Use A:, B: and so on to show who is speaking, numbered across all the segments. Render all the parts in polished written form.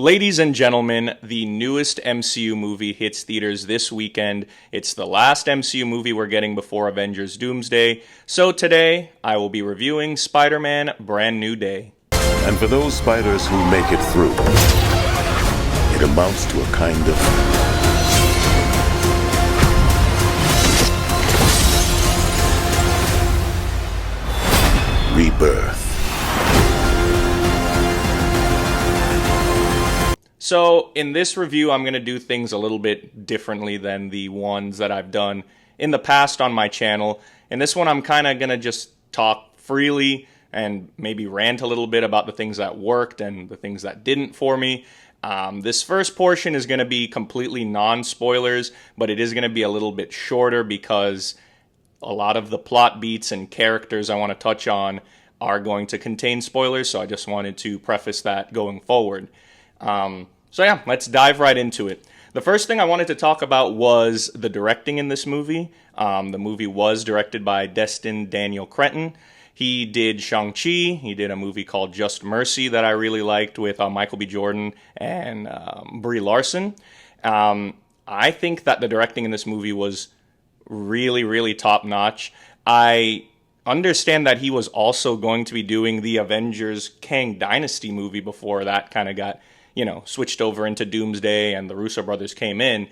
A: Ladies and gentlemen, the newest MCU movie hits theaters this weekend. It's the last MCU movie we're getting before Avengers Doomsday. So today, I will be reviewing Spider-Man Brand New Day.
B: And for those spiders who make it through, it amounts to a kind of rebirth.
A: So in this review, I'm going to do things a little bit differently than the ones that I've done in the past on my channel. In this one, I'm kind of going to just talk freely and maybe rant a little bit about the things that worked and the things that didn't for me. This first portion is going to be completely non-spoilers, but it is going to be a little bit shorter because a lot of the plot beats and characters I want to touch on are going to contain spoilers, so I just wanted to preface that going forward. So yeah, let's dive right into it. The first thing I wanted to talk about was the directing in this movie. The movie was directed by Destin Daniel Cretton. He did Shang-Chi. He did a movie called Just Mercy that I really liked with Michael B. Jordan and Brie Larson. I think that the directing in this movie was really, really top-notch. I understand that he was also going to be doing the Avengers Kang Dynasty movie before that kind of got switched over into Doomsday and the Russo brothers came in.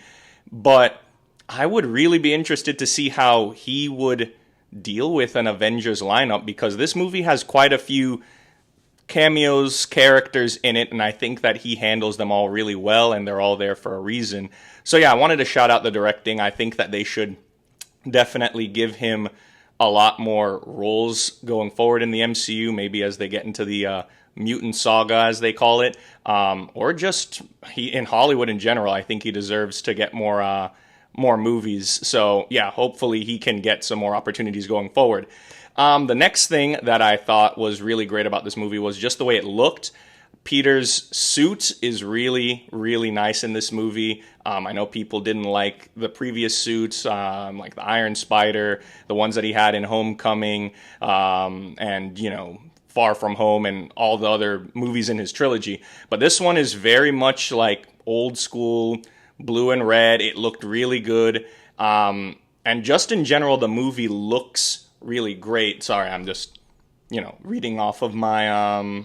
A: But I would really be interested to see how he would deal with an Avengers lineup, because this movie has quite a few cameos, characters in it, and I think that he handles them all really well, and they're all there for a reason. So yeah, I wanted to shout out the directing. I think that they should definitely give him a lot more roles going forward in the MCU, maybe as they get into the mutant saga, as they call it, or just he in Hollywood in general. I think he deserves to get more movies. So yeah, hopefully he can get some more opportunities going forward. The next thing that I thought was really great about this movie was just the way it looked. Peter's suit is really, really nice in this movie. I know people didn't like the previous suits, like the Iron Spider, the ones that he had in Homecoming, and Far From Home and all the other movies in his trilogy. But this one is very much like old school, blue and red. It looked really good. And just in general, the movie looks really great. Sorry, I'm just, reading off of my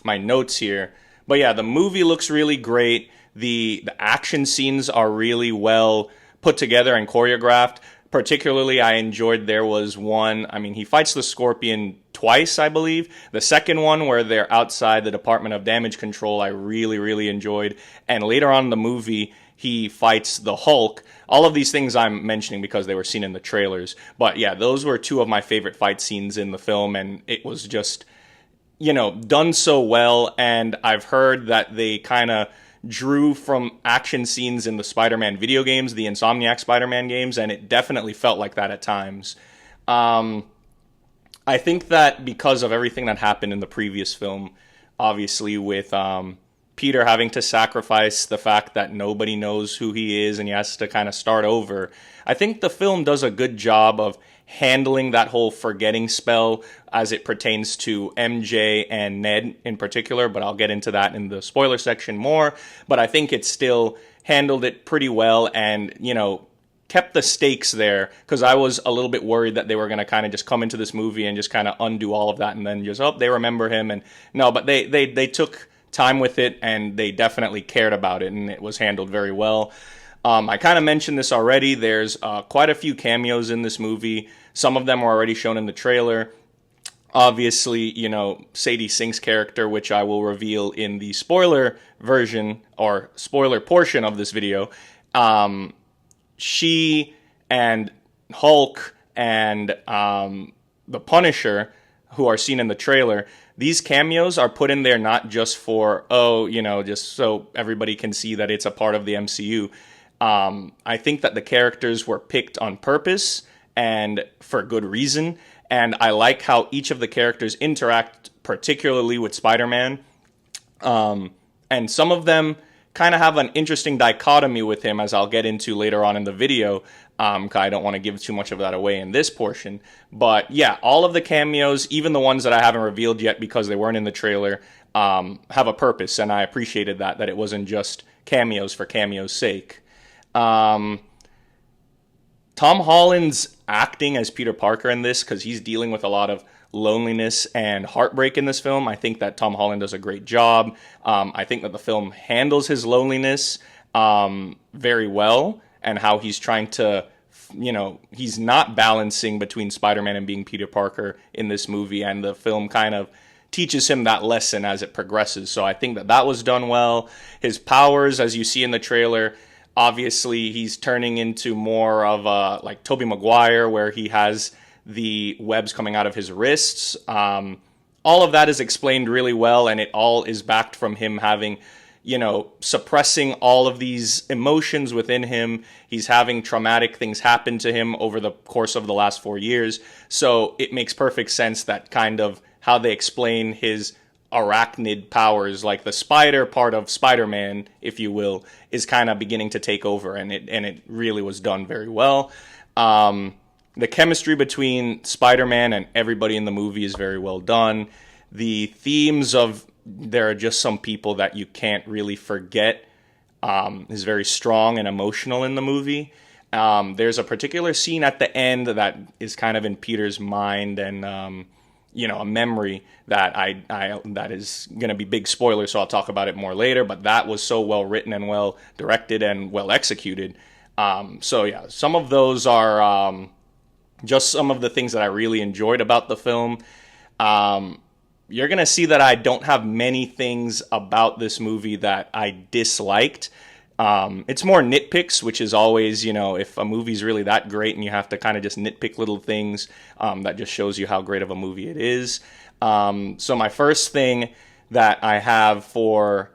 A: my notes here. But yeah, the movie looks really great. The action scenes are really well put together and choreographed. Particularly, I enjoyed there was one, he fights the Scorpion twice, I believe. The second one, where they're outside the Department of Damage Control, I really, really enjoyed. And later on in the movie, he fights the Hulk. All of these things I'm mentioning because they were seen in the trailers. But yeah, those were two of my favorite fight scenes in the film, and it was just, done so well. And I've heard that they kind of drew from action scenes in the Spider-Man video games, the Insomniac Spider-Man games, and it definitely felt like that at times. I think that because of everything that happened in the previous film, obviously with Peter having to sacrifice the fact that nobody knows who he is and he has to kind of start over, I think the film does a good job of handling that whole forgetting spell as it pertains to MJ and Ned in particular, but I'll get into that in the spoiler section more. But I think it still handled it pretty well and, kept the stakes there, because I was a little bit worried that they were going to kind of just come into this movie and just kind of undo all of that and then just, they remember him. And no, but they took time with it and they definitely cared about it, and it was handled very well. I kind of mentioned this already. There's quite a few cameos in this movie. Some of them were already shown in the trailer. Obviously, Sadie Sink's character, which I will reveal in the spoiler version or spoiler portion of this video. She and Hulk and the Punisher, who are seen in the trailer, these cameos are put in there not just for, just so everybody can see that it's a part of the MCU. I think that the characters were picked on purpose and for good reason, and I like how each of the characters interact, particularly with Spider-Man. And some of them kind of have an interesting dichotomy with him, as I'll get into later on in the video. 'Cause I don't want to give too much of that away in this portion. But yeah, all of the cameos, even the ones that I haven't revealed yet because they weren't in the trailer, have a purpose, and I appreciated that it wasn't just cameos for cameo's sake. Tom Holland's acting as Peter Parker in this, because he's dealing with a lot of loneliness and heartbreak in this film. I think that Tom Holland does a great job. I think that the film handles his loneliness very well, and how he's trying to, he's not balancing between Spider-Man and being Peter Parker in this movie, and the film kind of teaches him that lesson as it progresses. So I think that was done well. His powers, as you see in the trailer, obviously he's turning into more of a like Tobey Maguire, where he has the webs coming out of his wrists. All of that is explained really well, and it all is backed from him having, suppressing all of these emotions within him. He's having traumatic things happen to him over the course of the last 4 years. So it makes perfect sense that kind of how they explain his arachnid powers, like the spider part of Spider-Man, if you will, is kind of beginning to take over, and it really was done very well. The chemistry between Spider-Man and everybody in the movie is very well done. The themes of there are just some people that you can't really forget is very strong and emotional in the movie. There's a particular scene at the end that is kind of in Peter's mind, and a memory that that is going to be big spoiler, so I'll talk about it more later. But that was so well written and well directed and well executed. So yeah, some of those are just some of the things that I really enjoyed about the film. You're going to see that I don't have many things about this movie that I disliked. It's more nitpicks, which is always, if a movie's really that great and you have to kind of just nitpick little things, that just shows you how great of a movie it is. So my first thing that I have for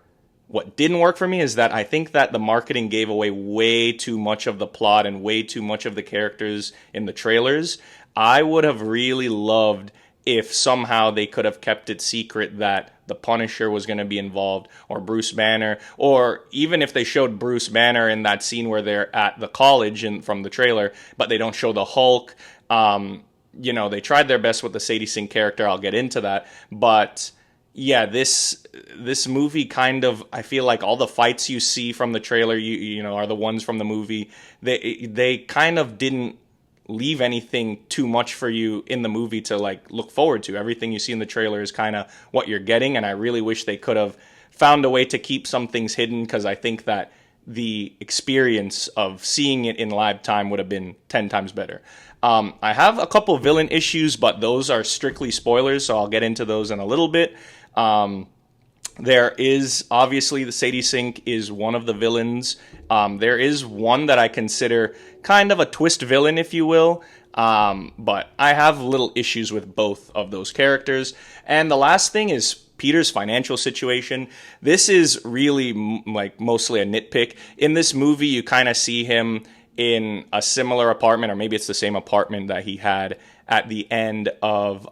A: what didn't work for me is that I think that the marketing gave away way too much of the plot and way too much of the characters in the trailers. I would have really loved if somehow they could have kept it secret that the Punisher was going to be involved, or Bruce Banner, or even if they showed Bruce Banner in that scene where they're at the college from the trailer, but they don't show the Hulk. They tried their best with the Sadie Sink character. I'll get into that. But yeah, this movie kind of, I feel like all the fights you see from the trailer, are the ones from the movie. They kind of didn't leave anything too much for you in the movie to look forward to. Everything you see in the trailer is kind of what you're getting, and I really wish they could have found a way to keep some things hidden, because I think that the experience of seeing it in live time would have been 10 times better. I have a couple villain issues, but those are strictly spoilers, so I'll get into those in a little bit. There is, obviously, the Sadie Sink is one of the villains. There is one that I consider kind of a twist villain, if you will. But I have little issues with both of those characters. And the last thing is Peter's financial situation. This is really mostly a nitpick. In this movie, you kind of see him in a similar apartment, or maybe it's the same apartment that he had at the end of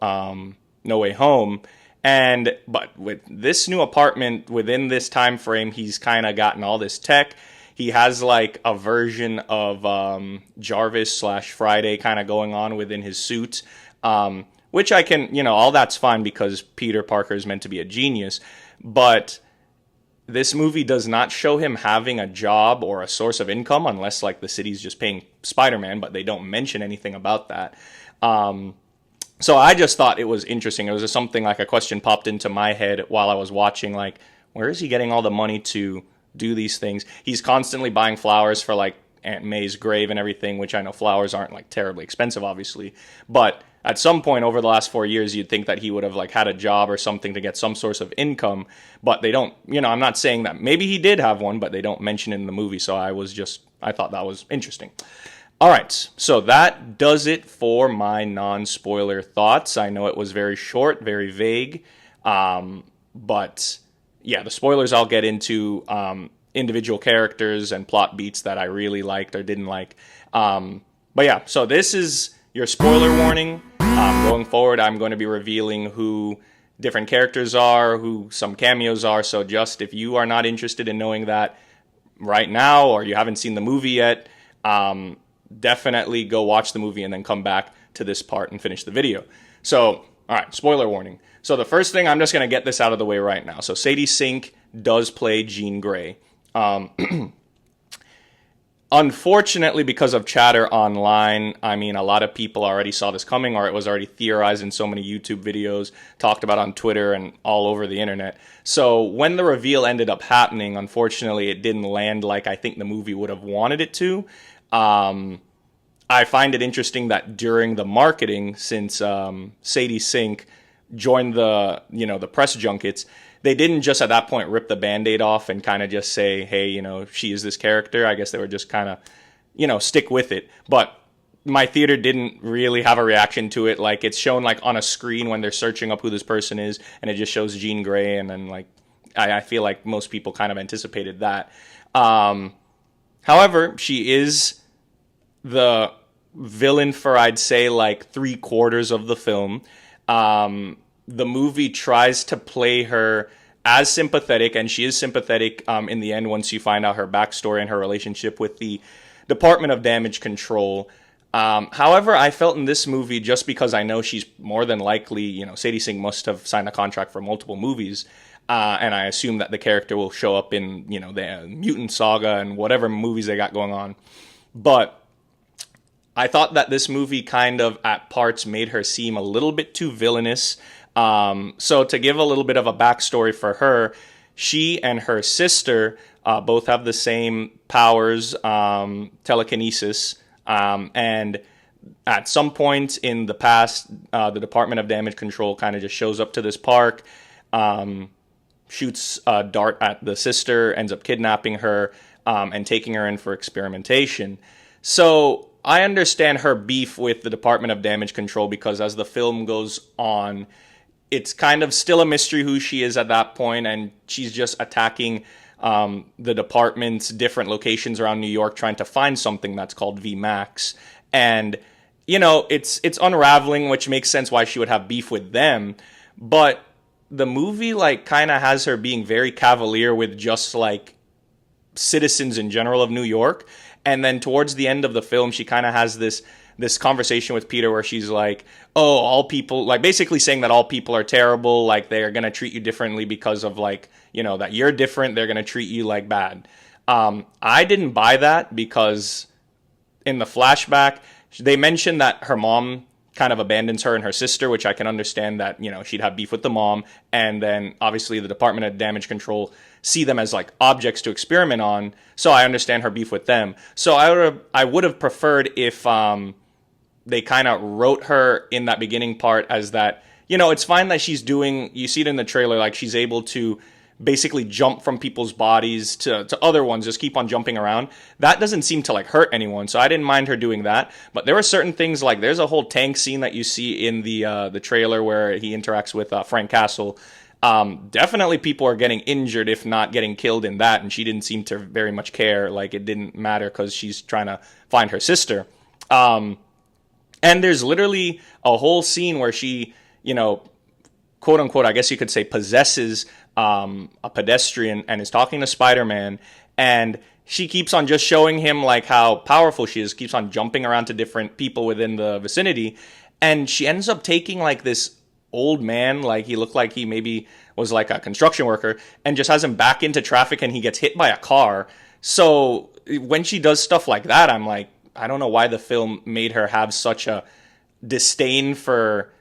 A: No Way Home. But with this new apartment, within this time frame, he's kind of gotten all this tech. He has a version of Jarvis / Friday kind of going on within his suit, which I can, all that's fine because Peter Parker is meant to be a genius. But this movie does not show him having a job or a source of income, unless the city's just paying Spider-Man, but they don't mention anything about that. So I just thought it was interesting. It was just something a question popped into my head while I was watching, where is he getting all the money to do these things? He's constantly buying flowers for Aunt May's grave and everything, which I know flowers aren't terribly expensive, obviously. But at some point over the last 4 years, you'd think that he would have had a job or something to get some source of income, but they don't, I'm not saying that maybe he did have one, but they don't mention it in the movie. So I thought that was interesting. All right, so that does it for my non-spoiler thoughts. I know it was very short, very vague, but yeah, the spoilers I'll get into, individual characters and plot beats that I really liked or didn't like. But yeah, so this is your spoiler warning. Going forward, I'm going to be revealing who different characters are, who some cameos are. So just if you are not interested in knowing that right now, or you haven't seen the movie yet, definitely go watch the movie and then come back to this part and finish the video. So, all right, spoiler warning. So the first thing, I'm just going to get this out of the way right now. So Sadie Sink does play Jean Grey. Unfortunately, because of chatter online, I mean, a lot of people already saw this coming, or it was already theorized in so many YouTube videos, talked about on Twitter and all over the internet. So when the reveal ended up happening, unfortunately, it didn't land like I think the movie would have wanted it to. I find it interesting that during the marketing, since Sadie Sink joined the press junkets, they didn't just at that point rip the Band-Aid off and kind of just say, hey, she is this character. I guess they were just kind of, stick with it. But my theater didn't really have a reaction to it. Like, it's shown like on a screen when they're searching up who this person is, and it just shows Jean Grey, and then like I feel like most people kind of anticipated that. However, she is the villain for, I'd say, like 3/4 of the film. The movie tries to play her as sympathetic, and she is sympathetic in the end once you find out her backstory and her relationship with the Department of Damage Control. However, I felt in this movie, just because I know she's more than likely, Sadie Sink must have signed a contract for multiple movies, and I assume that the character will show up in, the Mutant Saga and whatever movies they got going on. But I thought that this movie kind of, at parts, made her seem a little bit too villainous. So to give a little bit of a backstory for her, she and her sister both have the same powers, telekinesis, and at some point in the past, the Department of Damage Control kind of just shows up to this park, shoots a dart at the sister, ends up kidnapping her, and taking her in for experimentation. So I understand her beef with the Department of Damage Control, because as the film goes on, it's kind of still a mystery who she is at that point, and she's just attacking the department's different locations around New York, trying to find something that's called VMAX. And, it's unraveling, which makes sense why she would have beef with them. But the movie, like, kind of has her being very cavalier with just, like, citizens in general of New York. And then towards the end of the film, she kind of has this conversation with Peter where she's like, oh, all people, like basically saying that all people are terrible, like they're going to treat you differently because of like, that you're different, they're going to treat you like bad. I didn't buy that, because in the flashback, they mentioned that her mom kind of abandons her and her sister, which I can understand that, she'd have beef with the mom. And then obviously the Department of Damage Control see them as like objects to experiment on. So I understand her beef with them. So I would have preferred if they kind of wrote her in that beginning part as that, it's fine that she's doing, you see it in the trailer, like she's able to basically jump from people's bodies to other ones, just keep on jumping around. That doesn't seem to like hurt anyone, so I didn't mind her doing that. But there were certain things, like there's a whole tank scene that you see in the trailer where he interacts with Frank Castle. Definitely people are getting injured, if not getting killed in that, and she didn't seem to very much care. Like, it didn't matter because she's trying to find her sister. And there's literally a whole scene where she, quote unquote, I guess you could say, possesses a pedestrian and is talking to Spider-Man, and she keeps on just showing him like how powerful she is, keeps on jumping around to different people within the vicinity, and she ends up taking like this old man, like he looked like he maybe was like a construction worker, and just has him back into traffic, and he gets hit by a car. So when she does stuff like that, I'm like, I don't know why the film made her have such a disdain for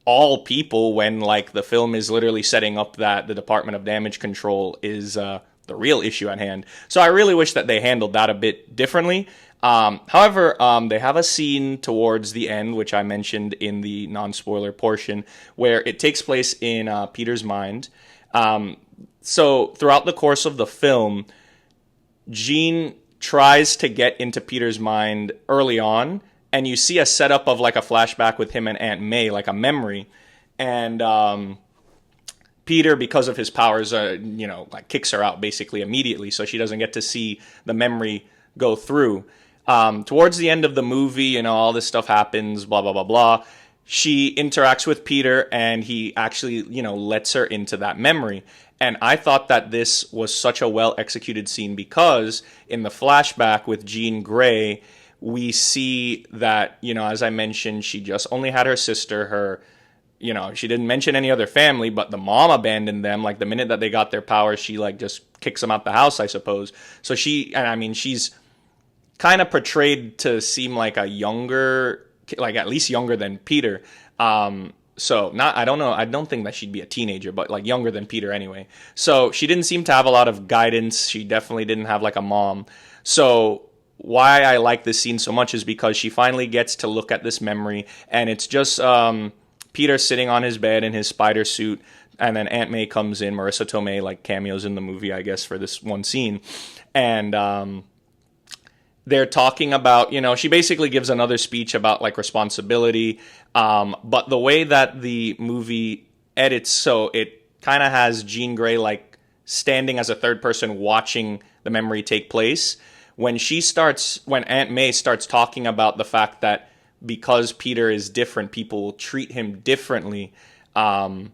A: all people when like the film is literally setting up that the Department of Damage Control is the real issue at hand. So I really wish that they handled that a bit differently. However, they have a scene towards the end, which I mentioned in the non-spoiler portion, where it takes place in Peter's mind. So throughout the course of the film, Jean tries to get into Peter's mind early on, and you see a setup of like a flashback with him and Aunt May, like a memory. And Peter, because of his powers, like kicks her out basically immediately, so she doesn't get to see the memory go through. Towards the end of the movie, all this stuff happens, blah, blah, blah, blah. she interacts with Peter, and he actually, lets her into that memory. And I thought that this was such a well executed scene because in the flashback with Jean Grey, we see that, as I mentioned, she just only had her sister, she didn't mention any other family, but the mom abandoned them. Like the minute that they got their powers, she like just kicks them out the house, I suppose. So she's kind of portrayed to seem like a younger, like at least younger than Peter. I don't know. I don't think that she'd be a teenager, but like younger than Peter anyway. So she didn't seem to have a lot of guidance. She definitely didn't have like a mom. So why I like this scene so much is because she finally gets to look at this memory, and it's just Peter sitting on his bed in his spider suit, and then Aunt May comes in, Marissa Tomei, like cameos in the movie, I guess, for this one scene. And they're talking about, she basically gives another speech about like responsibility. But the way that the movie edits, so it kind of has Jean Grey like standing as a third person watching the memory take place. When Aunt May starts talking about the fact that because Peter is different, people will treat him differently, and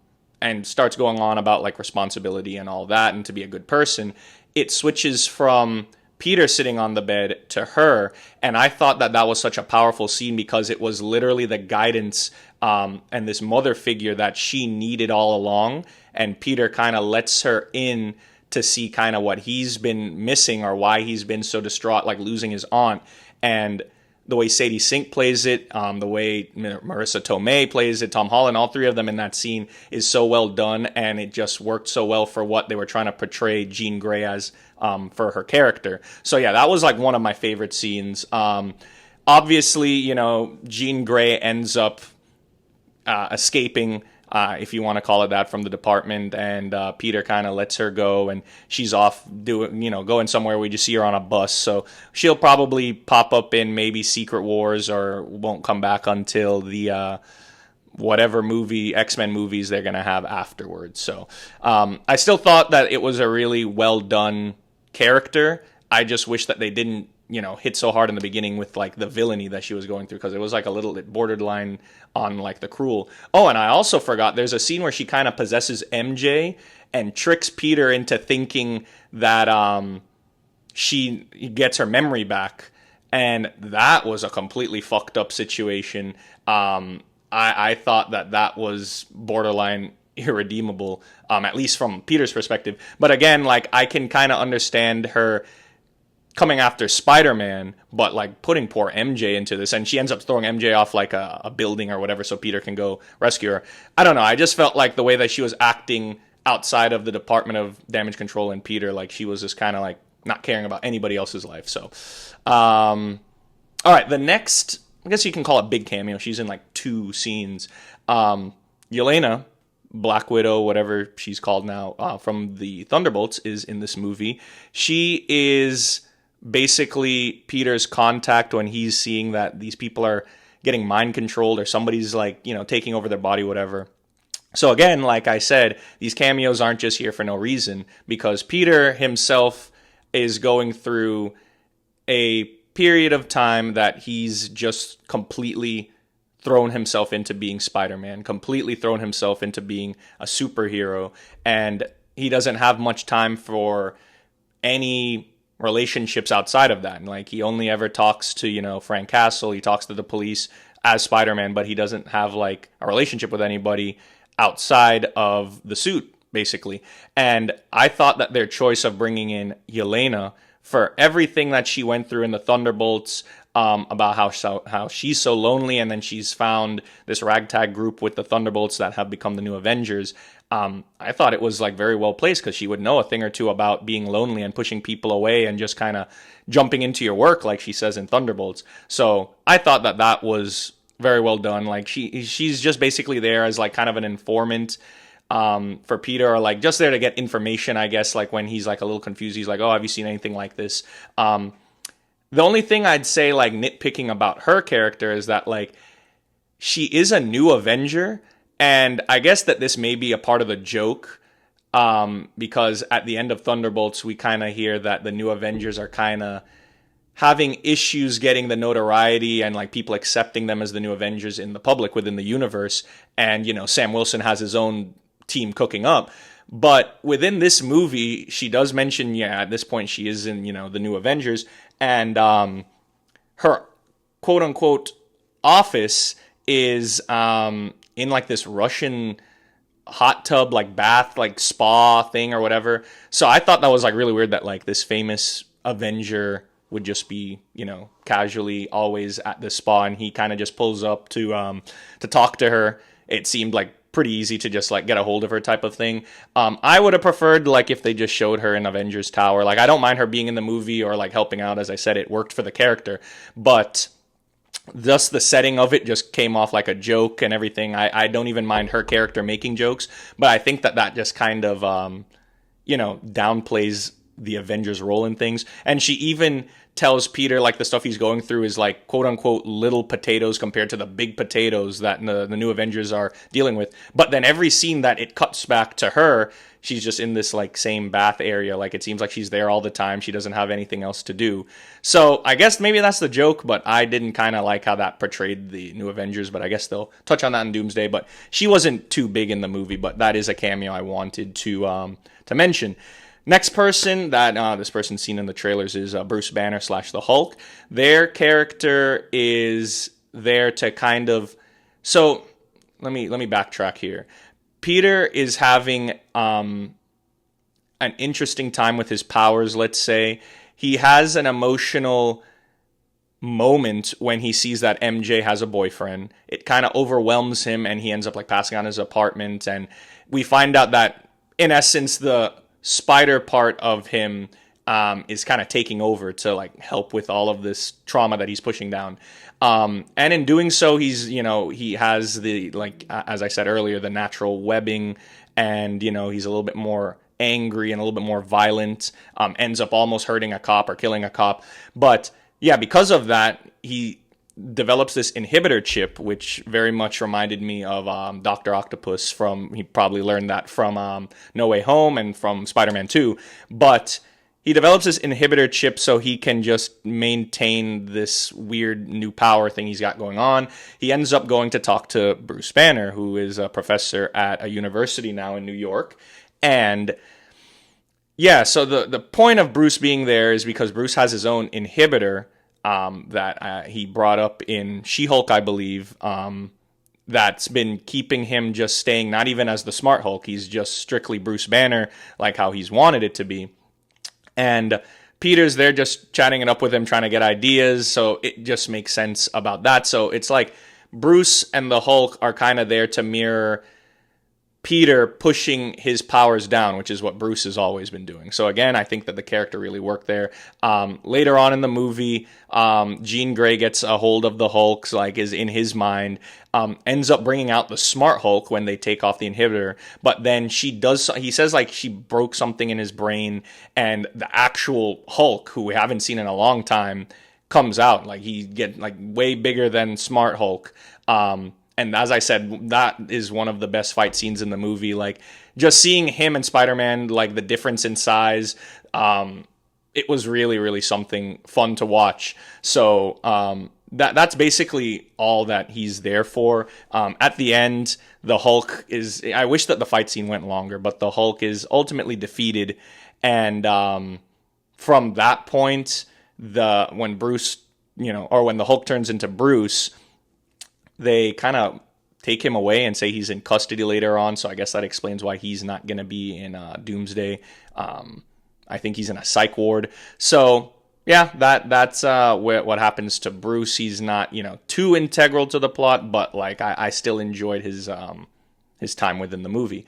A: starts going on about like responsibility and all that and to be a good person, it switches from Peter sitting on the bed to her. And I thought that was such a powerful scene because it was literally the guidance and this mother figure that she needed all along. And Peter kind of lets her in to see kind of what he's been missing or why he's been so distraught, like losing his aunt. And the way Sadie Sink plays it, the way Marissa Tomei plays it, Tom Holland, all three of them in that scene is so well done, and it just worked so well for what they were trying to portray Jean Grey as for her character. So yeah, that was like one of my favorite scenes. Obviously, Jean Grey ends up escaping, if you want to call it that, from the department, and Peter kind of lets her go, and she's off going somewhere. We just see her on a bus, so she'll probably pop up in maybe Secret Wars or won't come back until the whatever X-Men movies they're gonna have afterwards. So I still thought that it was a really well done character. I just wish that they didn't hit so hard in the beginning with like the villainy that she was going through, because it was like a little bit borderline on like the cruel. Oh, and I also forgot, there's a scene where she kind of possesses MJ and tricks Peter into thinking that she gets her memory back, and that was a completely fucked up situation. I thought that was borderline irredeemable, at least from Peter's perspective. But again, like I can kind of understand her coming after Spider-Man, but like putting poor MJ into this, and she ends up throwing MJ off like a building or whatever so Peter can go rescue her. I don't know, I just felt like the way that she was acting outside of the Department of Damage Control and Peter, like she was just kind of like not caring about anybody else's life. So all right, the next, I guess you can call it big cameo, she's in like 2 scenes. Yelena, Black Widow, whatever she's called now, from the Thunderbolts, is in this movie. She is basically Peter's contact when he's seeing that these people are getting mind controlled or somebody's like, taking over their body, whatever. So again, like I said, these cameos aren't just here for no reason, because Peter himself is going through a period of time that he's just completely thrown himself into being Spider-Man, completely thrown himself into being a superhero, and he doesn't have much time for any relationships outside of that. And like he only ever talks to, Frank Castle, he talks to the police as Spider-Man, but he doesn't have like a relationship with anybody outside of the suit, basically. And I thought that their choice of bringing in Yelena for everything that she went through in the Thunderbolts, about how she's so lonely, and then she's found this ragtag group with the Thunderbolts that have become the new Avengers. I thought it was like very well placed, because she would know a thing or two about being lonely and pushing people away and just kind of jumping into your work, like she says in Thunderbolts. So I thought that was very well done. Like she's just basically there as like kind of an informant for Peter, or like just there to get information, I guess. Like when he's like a little confused, he's like, "Oh, have you seen anything like this?" The only thing I'd say like nitpicking about her character is that like she is a new Avenger, and I guess that this may be a part of the joke, because at the end of Thunderbolts we kind of hear that the new Avengers are kind of having issues getting the notoriety and like people accepting them as the new Avengers in the public within the universe. And, Sam Wilson has his own team cooking up. But within this movie, she does mention, at this point she is in, the new Avengers. And her quote unquote office is in like this Russian hot tub, like bath, like spa thing or whatever. So I thought that was like really weird that like this famous Avenger would just be, casually always at the spa, and he kind of just pulls up to talk to her. It seemed like pretty easy to just like get a hold of her type of thing. I would have preferred like if they just showed her in Avengers Tower. Like I don't mind her being in the movie or like helping out. As I said, it worked for the character, but just the setting of it just came off like a joke and everything. I don't even mind her character making jokes, but I think that just kind of, downplays the Avengers' role in things. And she even tells Peter like the stuff he's going through is like quote unquote little potatoes compared to the big potatoes that the new Avengers are dealing with. But then every scene that it cuts back to her, she's just in this like same bath area. Like it seems like she's there all the time. She doesn't have anything else to do. So I guess maybe that's the joke, but I didn't kind of like how that portrayed the new Avengers, but I guess they'll touch on that in Doomsday. But she wasn't too big in the movie, but that is a cameo I wanted to mention. Next person that this person's seen in the trailers is Bruce Banner / the Hulk. Their character is there to kind of... So let me backtrack here. Peter is having an interesting time with his powers, let's say. He has an emotional moment when he sees that MJ has a boyfriend. It kind of overwhelms him, and he ends up like passing on his apartment. And we find out that, in essence, the spider part of him is kind of taking over to like help with all of this trauma that he's pushing down. And in doing so, he has the, like, as I said earlier, the natural webbing, and, he's a little bit more angry and a little bit more violent, ends up almost hurting a cop or killing a cop. But yeah, because of that, he develops this inhibitor chip, which very much reminded me of Dr. Octopus he probably learned that from No Way Home and from Spider-Man 2. But he develops this inhibitor chip so he can just maintain this weird new power thing he's got going on. He ends up going to talk to Bruce Banner, who is a professor at a university now in New York. And yeah, so the point of Bruce being there is because Bruce has his own inhibitor that he brought up in She-Hulk, I believe, that's been keeping him just staying not even as the Smart Hulk. He's just strictly Bruce Banner, like how he's wanted it to be. And Peter's there just chatting it up with him, trying to get ideas, so it just makes sense about that. So it's like Bruce and the Hulk are kind of there to mirror Peter pushing his powers down, which is what Bruce has always been doing. So again, I think that the character really worked there. Later on in the movie, Jean Grey gets a hold of the Hulk, like is in his mind, ends up bringing out the Smart Hulk when they take off the inhibitor. But then he says like she broke something in his brain, and the actual Hulk, who we haven't seen in a long time, comes out. Like he get like way bigger than Smart Hulk. And as I said, that is one of the best fight scenes in the movie. Like, just seeing him and Spider-Man, like, the difference in size, it was really, really something fun to watch. So, that's basically all that he's there for. At the end, the Hulk is... I wish that the fight scene went longer, but the Hulk is ultimately defeated. And from that point, when Bruce, or when the Hulk turns into Bruce, they kind of take him away and say he's in custody later on. So I guess that explains why he's not going to be in Doomsday. I think he's in a psych ward. So yeah, that's what happens to Bruce. He's not, too integral to the plot, but like I still enjoyed his time within the movie.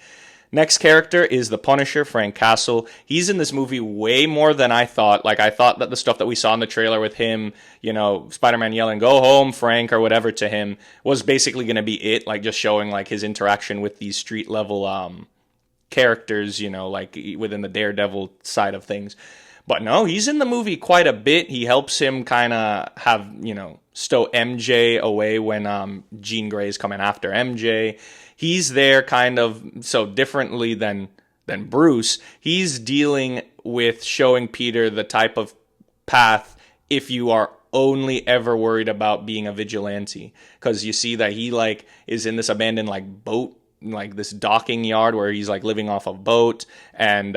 A: Next character is the Punisher, Frank Castle. He's in this movie way more than I thought. Like, I thought that the stuff that we saw in the trailer with him, Spider-Man yelling, "Go home, Frank," or whatever to him, was basically going to be it. Like, just showing, like, his interaction with these street-level characters, like, within the Daredevil side of things. But no, he's in the movie quite a bit. He helps him kind of have, stow MJ away when Jean Grey is coming after MJ. He's there kind of so differently than Bruce. He's dealing with showing Peter the type of path if you are only ever worried about being a vigilante, because you see that he like is in this abandoned like boat, like this docking yard where he's like living off a boat. And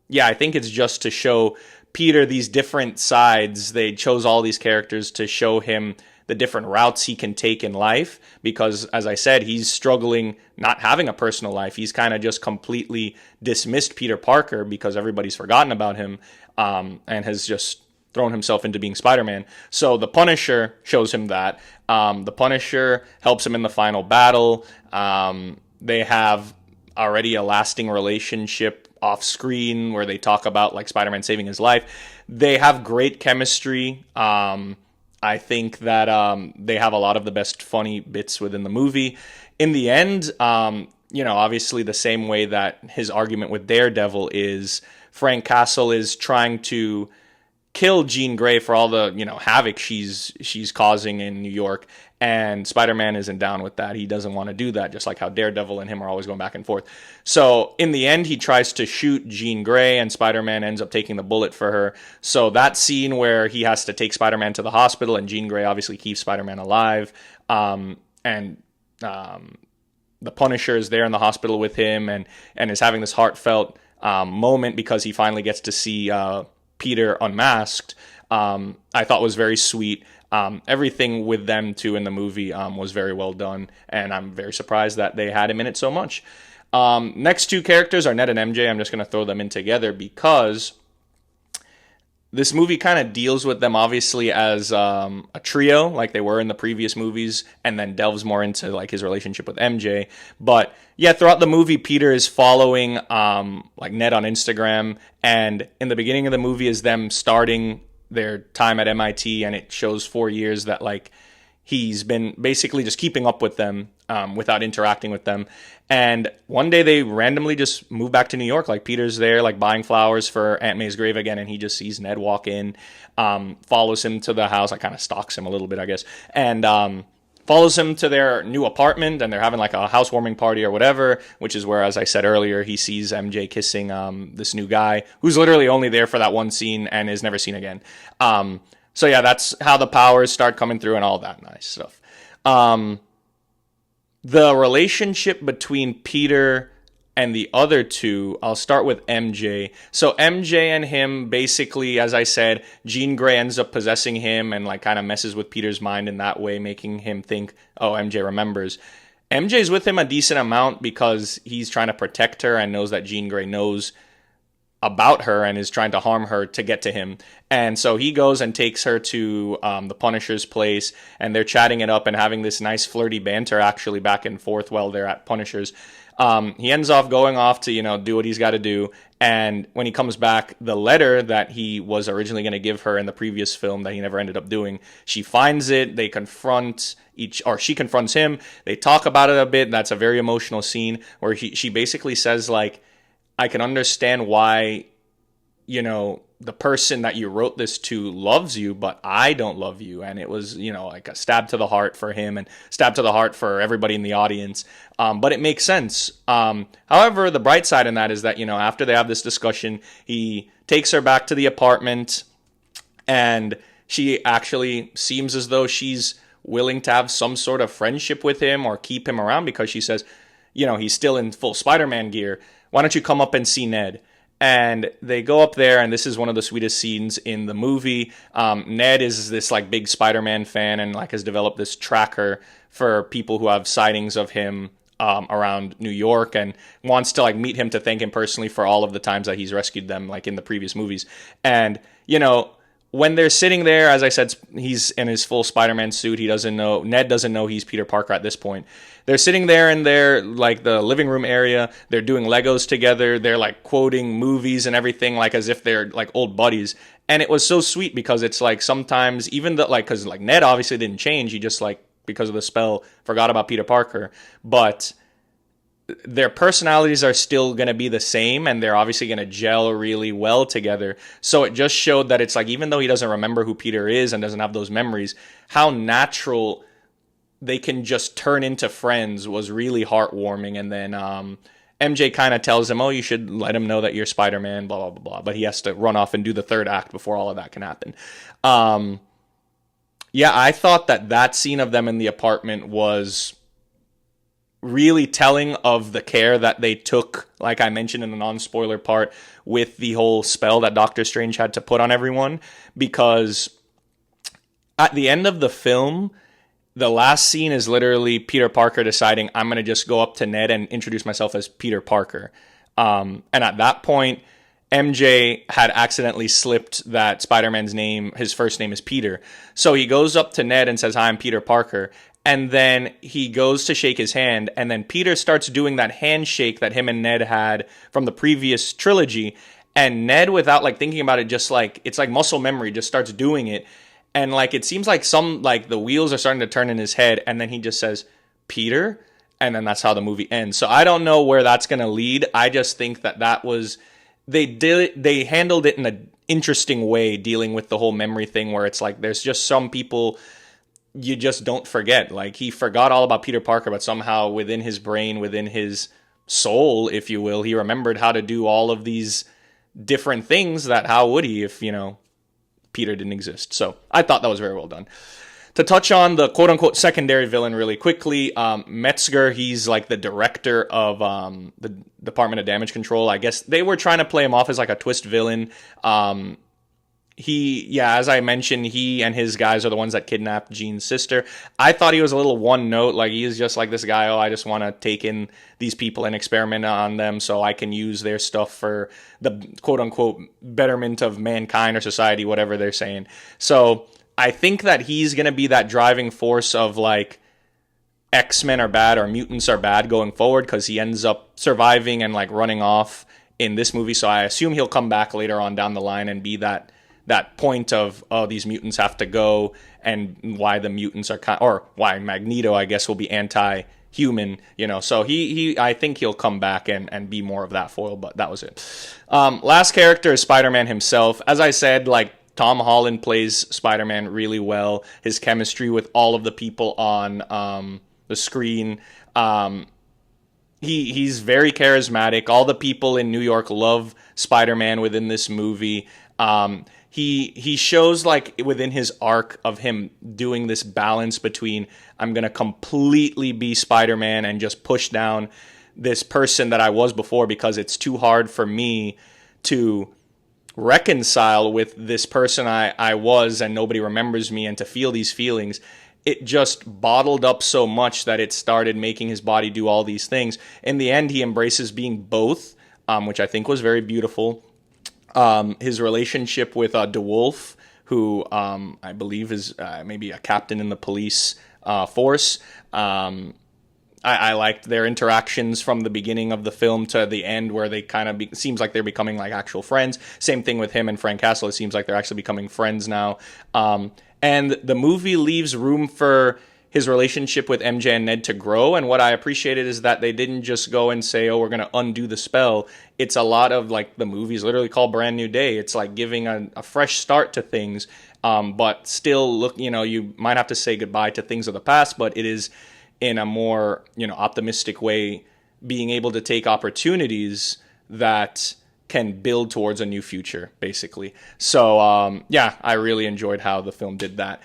A: yeah, I think it's just to show Peter these different sides. They chose all these characters to show him the different routes he can take in life, because as I said, he's struggling not having a personal life. He's kind of just completely dismissed Peter Parker because everybody's forgotten about him, and has just thrown himself into being Spider-Man. So the Punisher shows him that. The Punisher helps him in the final battle. They have already a lasting relationship off screen where they talk about like Spider-Man saving his life. They have great chemistry. I think that they have a lot of the best funny bits within the movie. In the end, obviously the same way that his argument with Daredevil is, Frank Castle is trying to kill Jean Grey for all the havoc she's causing in New York, and Spider-Man isn't down with that. He doesn't want to do that, just like how Daredevil and him are always going back and forth. So in the end, he tries to shoot Jean Grey, and Spider-Man ends up taking the bullet for her. So that scene where he has to take Spider-Man to the hospital, and Jean Grey obviously keeps Spider-Man alive, and the Punisher is there in the hospital with him, and is having this heartfelt moment because he finally gets to see Peter unmasked, I thought was very sweet. Everything with them two in the movie was very well done, and I'm very surprised that they had him in it so much. Next two characters are Ned and MJ. I'm just going to throw them in together because this movie kind of deals with them obviously as a trio, like they were in the previous movies, and then delves more into like his relationship with MJ. But yeah, throughout the movie, Peter is following like Ned on Instagram, and in the beginning of the movie is them starting their time at MIT, and it shows 4 years that like he's been basically just keeping up with them without interacting with them. And one day they randomly just move back to New York. Like Peter's there, like buying flowers for Aunt May's grave again, and he just sees Ned walk in, follows him to the house. Like kind of stalks him a little bit, I guess, and follows him to their new apartment, and they're having like a housewarming party or whatever, which is where, as I said earlier, he sees MJ kissing this new guy who's literally only there for that one scene and is never seen again. So yeah, that's how the powers start coming through and all that nice stuff. The relationship between Peter and the other two, I'll start with MJ. So MJ and him, basically, as I said, Jean Grey ends up possessing him and like kind of messes with Peter's mind in that way, making him think, oh, MJ remembers. MJ's with him a decent amount because he's trying to protect her and knows that Jean Grey knows about her and is trying to harm her to get to him. And so he goes and takes her to the Punisher's place, and they're chatting it up and having this nice flirty banter actually back and forth while they're at Punisher's. He ends off going off to, do what he's got to do. And when he comes back, the letter that he was originally going to give her in the previous film that he never ended up doing, she finds it. They confront she confronts him. They talk about it a bit. That's a very emotional scene where she basically says, like, I can understand why, the person that you wrote this to loves you, but I don't love you. And it was, like a stab to the heart for him and stab to the heart for everybody in the audience. But it makes sense. However, the bright side in that is that, after they have this discussion, he takes her back to the apartment, and she actually seems as though she's willing to have some sort of friendship with him or keep him around, because she says, he's still in full Spider-Man gear. Why don't you come up and see Ned? And they go up there, and this is one of the sweetest scenes in the movie. Ned is this like big Spider-Man fan and like has developed this tracker for people who have sightings of him around New York, and wants to like meet him to thank him personally for all of the times that he's rescued them, like in the previous movies. And when they're sitting there, as I said, he's in his full Spider-Man suit. Ned doesn't know he's Peter Parker at this point. They're sitting there in their, like, the living room area. They're doing Legos together. They're, like, quoting movies and everything, like, as if they're, like, old buddies. And it was so sweet because it's, like, sometimes, even though, like, because, like, Ned obviously didn't change. He just, like, because of the spell, forgot about Peter Parker. But their personalities are still going to be the same, and they're obviously going to gel really well together. So it just showed that it's like, even though he doesn't remember who Peter is and doesn't have those memories, how natural they can just turn into friends was really heartwarming. And then MJ kind of tells him, oh, you should let him know that you're Spider-Man, blah, blah, blah, blah. But he has to run off and do the third act before all of that can happen. Yeah, I thought that scene of them in the apartment was really telling of the care that they took, like I mentioned in the non-spoiler part, with the whole spell that Doctor Strange had to put on everyone. Because at the end of the film, the last scene is literally Peter Parker deciding, I'm going to just go up to Ned and introduce myself as Peter Parker. And at that point, MJ had accidentally slipped that Spider-Man's name, his first name is Peter. So he goes up to Ned and says, hi, I'm Peter Parker. And then he goes to shake his hand, and then Peter starts doing that handshake that him and Ned had from the previous trilogy. And Ned, without like thinking about it, just like, it's like muscle memory, just starts doing it. And like, it seems like the wheels are starting to turn in his head, and then he just says, Peter? And then that's how the movie ends. So I don't know where that's going to lead. I just think that was, they handled it in an interesting way, dealing with the whole memory thing, where it's like, there's just some people you just don't forget. Like, he forgot all about Peter Parker, but somehow within his brain, within his soul, if you will, he remembered how to do all of these different things that how would he if, Peter didn't exist. So I thought that was very well done. To touch on the quote-unquote secondary villain really quickly, Metzger, he's like the director of the Department of Damage Control. I guess they were trying to play him off as like a twist villain. As I mentioned, he and his guys are the ones that kidnapped Jean's sister. I thought he was a little one note, like he is just like this guy, I just want to take in these people and experiment on them so I can use their stuff for the quote-unquote betterment of mankind or society, whatever they're saying. So I think that he's going to be that driving force of like X-Men are bad or mutants are bad going forward, because he ends up surviving and like running off in this movie. So I assume he'll come back later on down the line and be that point of, oh, these mutants have to go, and why the mutants are or why Magneto, I guess, will be anti-human, So I think he'll come back and be more of that foil, but that was it. Last character is Spider-Man himself. As I said, like, Tom Holland plays Spider-Man really well. His chemistry with all of the people on the screen, he's very charismatic. All the people in New York love Spider-Man within this movie. He shows, like, within his arc of him doing this balance between, I'm going to completely be Spider-Man and just push down this person that I was before, because it's too hard for me to reconcile with this person I was and nobody remembers me, and to feel these feelings. It just bottled up so much that it started making his body do all these things. In the end, he embraces being both, which I think was very beautiful. His relationship with DeWolf, who I believe is maybe a captain in the police force. I liked their interactions from the beginning of the film to the end, where they kind of seems like they're becoming like actual friends. Same thing with him and Frank Castle. It seems like they're actually becoming friends now. And the movie leaves room for his relationship with MJ and Ned to grow. And what I appreciated is that they didn't just go and say, oh, we're going to undo the spell. It's a lot of, like, the movie's literally called Brand New Day. It's like giving a fresh start to things. But still, look, you might have to say goodbye to things of the past, but it is in a more, optimistic way, being able to take opportunities that can build towards a new future, basically. So, I really enjoyed how the film did that.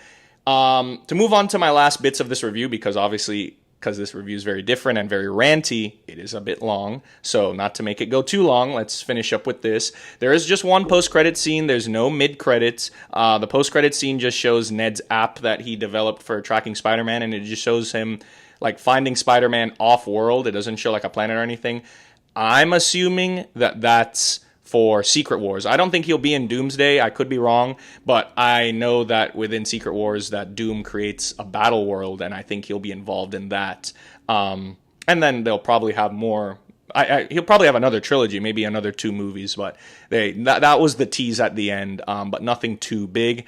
A: To move on to my last bits of this review, because this review is very different and very ranty, it is a bit long. So not to make it go too long, let's finish up with this. There is just one post-credit scene. There's no mid-credits. The post-credit scene just shows Ned's app that he developed for tracking Spider-Man, and it just shows him like finding Spider-Man off-world. It doesn't show like a planet or anything. I'm assuming that that's for Secret Wars. I don't think he'll be in Doomsday. I could be wrong, but I know that within Secret Wars that Doom creates a battle world, and I think he'll be involved in that. And then they'll probably have more. He'll probably have another trilogy, maybe another 2 movies, but that was the tease at the end, but nothing too big.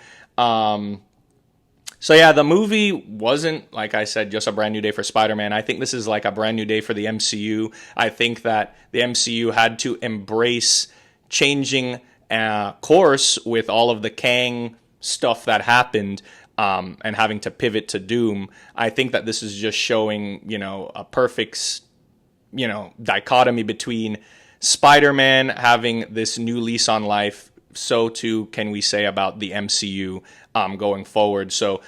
A: So yeah, the movie wasn't, like I said, just a brand new day for Spider-Man. I think this is like a brand new day for the MCU. I think that the MCU had to embrace changing course with all of the Kang stuff that happened, and having to pivot to Doom. I think that this is just showing, a perfect dichotomy between Spider-Man having this new lease on life, so too can we say about the MCU going forward. So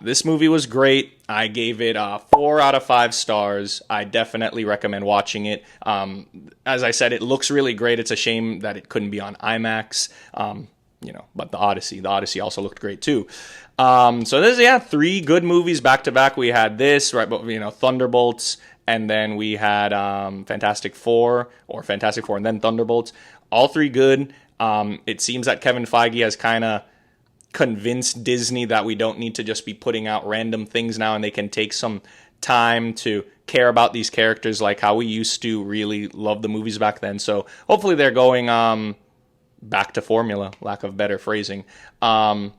A: this movie was great. I gave it 4 out of 5 stars. I definitely recommend watching it. As I said, it looks really great. It's a shame that it couldn't be on IMAX. But the Odyssey also looked great too. So there's 3 good movies back to back. We had this, right, but Thunderbolts, and then we had Fantastic Four and then Thunderbolts. All 3 good. It seems that Kevin Feige has kind of convinced Disney that we don't need to just be putting out random things now, and they can take some time to care about these characters like how we used to really love the movies back then. So hopefully they're going back to formula, lack of better phrasing. That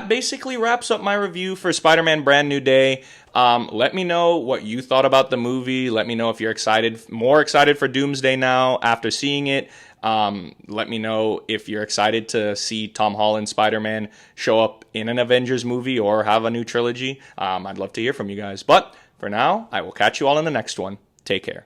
A: basically wraps up my review for Spider-Man Brand New Day. Let me know what you thought about the movie. Let me know if you're more excited for Doomsday now after seeing it. Let me know if you're excited to see Tom Holland Spider-Man show up in an Avengers movie or have a new trilogy. I'd love to hear from you guys. But for now, I will catch you all in the next one. Take care.